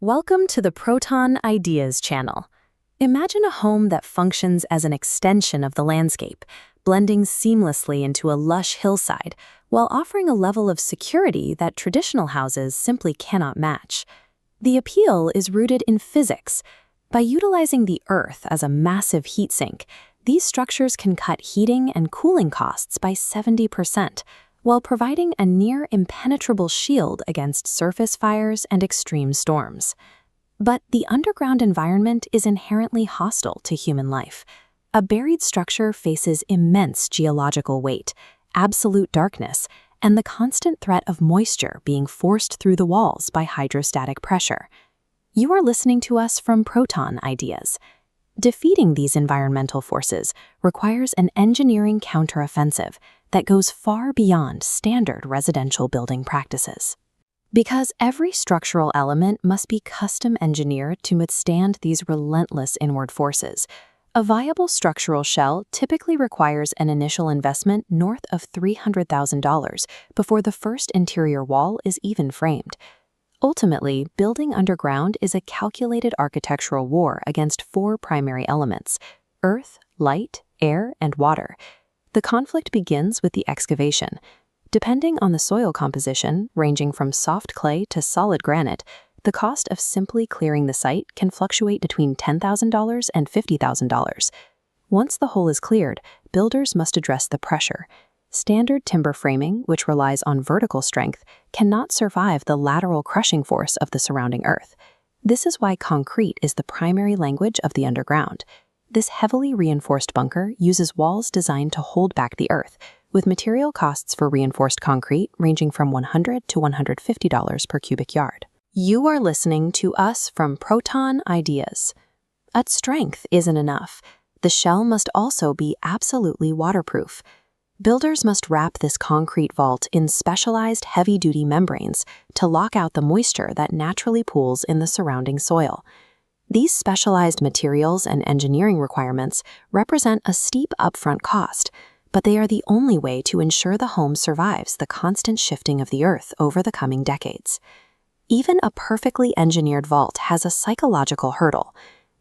Welcome to the Proton Ideas channel. Imagine a home that functions as an extension of the landscape, blending seamlessly into a lush hillside, while offering a level of security that traditional houses simply cannot match. The appeal is rooted in physics. By utilizing the earth as a massive heat sink, these structures can cut heating and cooling costs by 70%, while providing a near impenetrable shield against surface fires and extreme storms. But the underground environment is inherently hostile to human life. A buried structure faces immense geological weight, absolute darkness, and the constant threat of moisture being forced through the walls by hydrostatic pressure. You are listening to us from Proton Ideas. Defeating these environmental forces requires an engineering counteroffensive that goes far beyond standard residential building practices. Because every structural element must be custom engineered to withstand these relentless inward forces, a viable structural shell typically requires an initial investment north of $300,000 before the first interior wall is even framed. Ultimately, building underground is a calculated architectural war against four primary elements: earth, light, air, and water. The conflict begins with the excavation. Depending on the soil composition, ranging from soft clay to solid granite, the cost of simply clearing the site can fluctuate between $10,000 and $50,000. Once the hole is cleared, builders must address the pressure. Standard timber framing, which relies on vertical strength, cannot survive the lateral crushing force of the surrounding earth. This is why concrete is the primary language of the underground. This heavily reinforced bunker uses walls designed to hold back the earth, with material costs for reinforced concrete ranging from $100 to $150 per cubic yard. You are listening to us from Proton Ideas. But strength isn't enough. The shell must also be absolutely waterproof. Builders must wrap this concrete vault in specialized heavy-duty membranes to lock out the moisture that naturally pools in the surrounding soil. These specialized materials and engineering requirements represent a steep upfront cost, but they are the only way to ensure the home survives the constant shifting of the earth over the coming decades. Even a perfectly engineered vault has a psychological hurdle.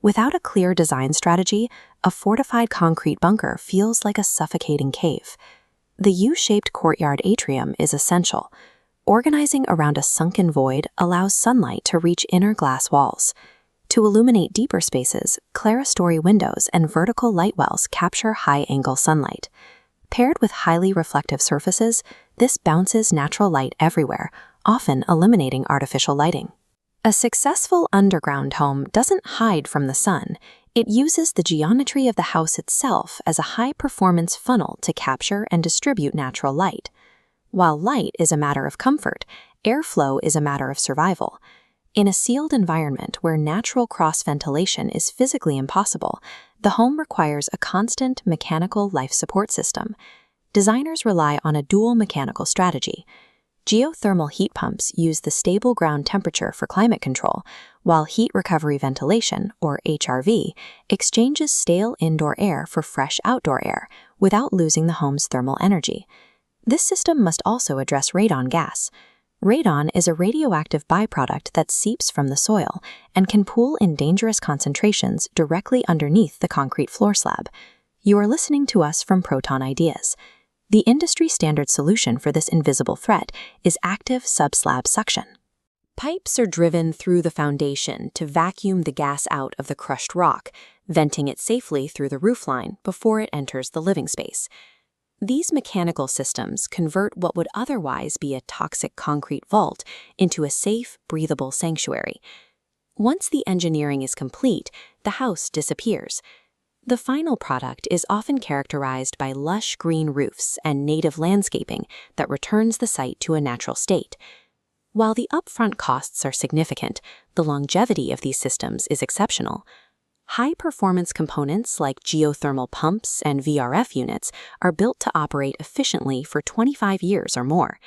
Without a clear design strategy, a fortified concrete bunker feels like a suffocating cave. The U-shaped courtyard atrium is essential. Organizing around a sunken void allows sunlight to reach inner glass walls. To illuminate deeper spaces, clerestory windows and vertical light wells capture high-angle sunlight. Paired with highly reflective surfaces, this bounces natural light everywhere, often eliminating artificial lighting. A successful underground home doesn't hide from the sun. It uses the geometry of the house itself as a high-performance funnel to capture and distribute natural light. While light is a matter of comfort, airflow is a matter of survival. In a sealed environment where natural cross-ventilation is physically impossible, the home requires a constant mechanical life support system. Designers rely on a dual mechanical strategy. Geothermal heat pumps use the stable ground temperature for climate control, while heat recovery ventilation, or HRV, exchanges stale indoor air for fresh outdoor air without losing the home's thermal energy. This system must also address radon gas. Radon is a radioactive byproduct that seeps from the soil and can pool in dangerous concentrations directly underneath the concrete floor slab. You are listening to us from Proton Ideas. The industry-standard solution for this invisible threat is active subslab suction. Pipes are driven through the foundation to vacuum the gas out of the crushed rock, venting it safely through the roofline before it enters the living space. These mechanical systems convert what would otherwise be a toxic concrete vault into a safe, breathable sanctuary. Once the engineering is complete, the house disappears. The final product is often characterized by lush green roofs and native landscaping that returns the site to a natural state. While the upfront costs are significant, the longevity of these systems is exceptional. High-performance components like geothermal pumps and VRF units are built to operate efficiently for 25 years or more.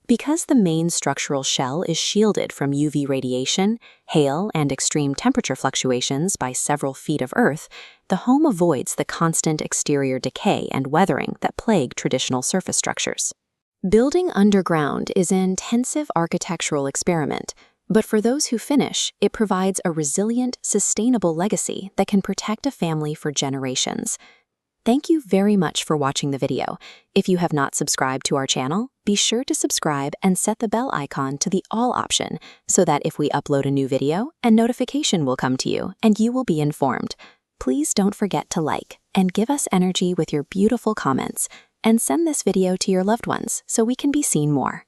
Because the main structural shell is shielded from UV radiation, hail, and extreme temperature fluctuations by several feet of earth, the home avoids the constant exterior decay and weathering that plague traditional surface structures. Building underground is an intensive architectural experiment, But for those who finish, it provides a resilient, sustainable legacy that can protect a family for generations. Thank you very much for watching the video. If you have not subscribed to our channel, be sure to subscribe and set the bell icon to the all option so that if we upload a new video, a notification will come to you and you will be informed. Please don't forget to like and give us energy with your beautiful comments, and send this video to your loved ones so we can be seen more.